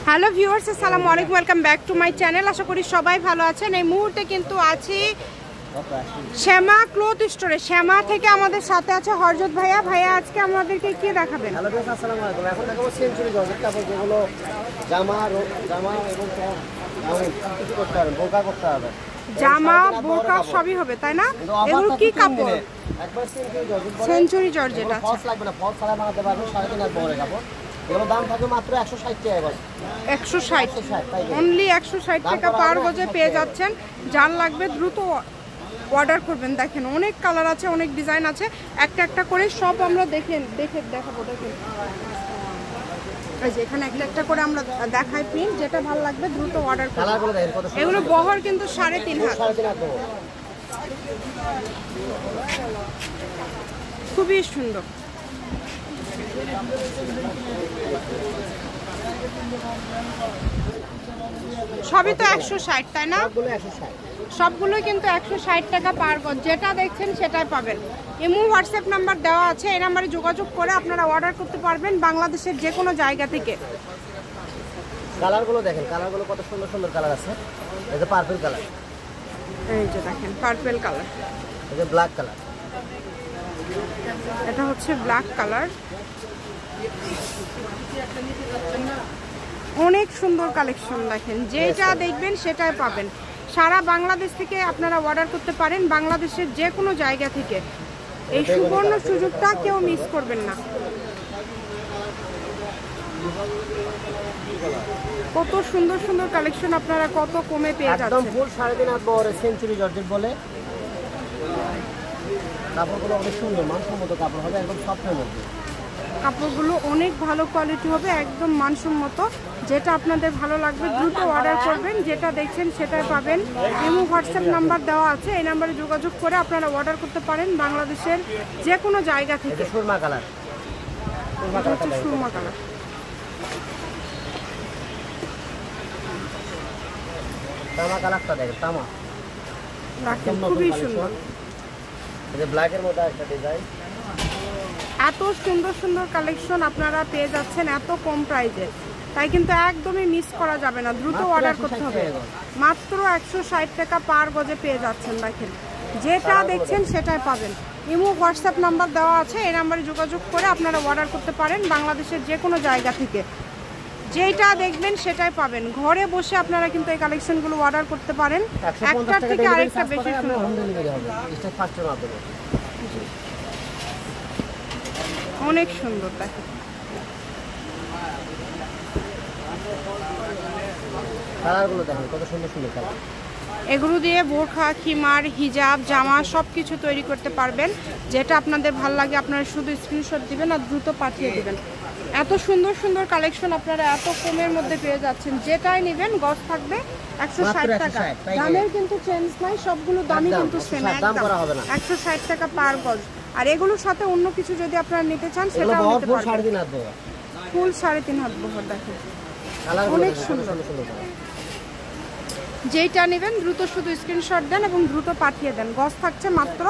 Hello viewers, আসসালামু আলাইকুম, welcome back to my channel. আশা করি সবাই ভালো আছেন। এই মুহূর্তে কিন্তু আছি শ্যামা ক্লথ স্টোরে। শ্যামা থেকে আমাদের সাথে আছে হরজত ভাইয়া। ভাইয়া আজকে আমাদেরকে কি দেখাবেন? হ্যালো ভিউয়ার্স, আসসালামু আলাইকুম। এখন দেখাবো সেঞ্চুরি জর্জেট কাপড়, যেগুলো জামা এবং কিছু করতে হবে, বোরকা করতে হবে, জামা বোরকা সবই হবে, তাই না? এগুলো কি কাপড়? একবার সেঞ্চুরি জর্জেট। আছে, ফলস লাগবে না, ফলস ছাড়া বানাতে পারবেন। 3.5 হাত বড় কাপড়। এগুলো দাম থাকবে মাত্র 160 টাকা। বস 160, অনলি 160 টাকা পার গজে পেয়ে যাচ্ছেন। যার লাগবে দ্রুত অর্ডার করবেন। দেখেন অনেক কালার আছে, অনেক ডিজাইন আছে, একটা একটা করে সব আমরা দেখাবো। দেখেন এই যে এখানে একটা একটা করে আমরা দেখাই প্রিন্ট, যেটা ভালো লাগবে দ্রুত অর্ডার করুন। এগুলো বহর কিন্তু 3.5 হাত, খুবই সুন্দর। সবই তো 160, তাই না? সবগুলোই কিন্তু 160 টাকা পার গজ। যেটা দেখছেন সেটাই পাবেন। ইমো হোয়াটসঅ্যাপ নাম্বার দেওয়া আছে, এই নাম্বারে যোগাযোগ করে আপনারা অর্ডার করতে পারবেন বাংলাদেশের যে কোনো জায়গা থেকে। কালারগুলো দেখেন, কালারগুলো কত সুন্দর সুন্দর কালার আছে। এই যে পার্পল কালার, এই যে দেখেন পার্পল কালার, এই যে ব্ল্যাক কালার, এটা হচ্ছে ব্ল্যাক কালার। অনেক সুন্দর কালেকশন। দেখেন যেটা দেখবেন সেটাই পাবেন। সারা বাংলাদেশ থেকে আপনারা অর্ডার করতে পারেন, বাংলাদেশের যে কোনো জায়গা থেকে। এই সুবর্ণ সুযোগটা কেউ মিস করবেন না। কত সুন্দর সুন্দর কালেকশন আপনারা কত কমে পেয়ে যাচ্ছেন। একদম ফুল 3.5 হাত বড় সেঞ্চুরি জর্জেট বলে। কাপড়গুলো অনেক সুন্দর, মানসম্মত কাপড় হবে, একদম সফটের মধ্যে। কাপড়গুলো অনেক ভালো কোয়ালিটি হবে, একদম মানসম্মত। যেটা আপনাদের ভালো লাগবে দ্রুত অর্ডার করবেন। যেটা দেখছেন সেটাই পাবেন। ইমো হোয়াটসঅ্যাপ নাম্বার দেওয়া আছে, এই নাম্বারে যোগাযোগ করে আপনারা অর্ডার করতে পারেন বাংলাদেশের যে কোনো জায়গা থেকে। Surma colour, Surma colour. তামা কালারটা দেখেন, তামা খুবই সুন্দর। এই যে ব্ল্যাকের মধ্যে একটা ডিজাইন। এত সুন্দর সুন্দর কালেকশন আপনারা পেয়ে যাচ্ছেন এত কম প্রাইসে, তাই কিন্তু একদমই মিস করা যাবে না। দ্রুত অর্ডার করতে হবে। মাত্র 160 টাকা পার গজে পেয়ে যাচ্ছেন। দেখেন যেটা দেখছেন সেটাই পাবেন। ইমো হোয়াটসঅ্যাপ নাম্বার দেওয়া আছে, এই নাম্বারে যোগাযোগ করে আপনারা অর্ডার করতে পারেন বাংলাদেশের যে কোনো জায়গা থেকে। যেটা দেখবেন সেটাই পাবেন। ঘরে বসে আপনারা কিন্তু এই কালেকশনগুলো অর্ডার করতে পারেন। একটার থেকে আরেকটা বেশি সুন্দর। অনেক সুন্দর। দেখেন কালারগুলো দেখেন কত সুন্দর সুন্দর কালার। এগুলো দিয়ে বোরখা, খিমার, হিজাব, জামা সব কিছু তৈরি করতে পারবেন। যেটা আপনাদের ভালো লাগে আপনারা শুধু স্ক্রিনশট দিবেন আর দ্রুত পাঠিয়ে দিবেন। এত সুন্দর সুন্দর কালেকশন আপনারা এত কমের মধ্যে পেয়ে যাচ্ছেন। যেটাই নেবেন গজ থাকবে 160 টাকা। দামের কিন্তু চেঞ্জ নাই, সবগুলো দামই কিন্তু সেম, একদম 160 টাকা পার গজ। আর এগুলোর সাথে অন্য কিছু যদি আপনারা নিতে চান সেটাও নিতে পারবেন। ফুল 3.5 হাত বহর। দেখেন অনেক সুন্দর। যেটা নেবেন দ্রুত শুধু স্ক্রিনশট দেন এবং দ্রুত পাঠিয়ে দেন। গজ থাকছে মাত্র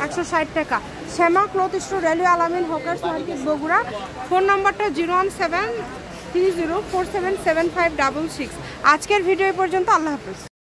160 টাকা। শ্যামা ক্লথ স্টোর, রেলওয়ে আলামিন হকার্স মার্কেট, বগুড়া। ফোন নম্বরটা 01730477566। আজকের ভিডিও পর্যন্ত। আল্লাহ হাফেজ।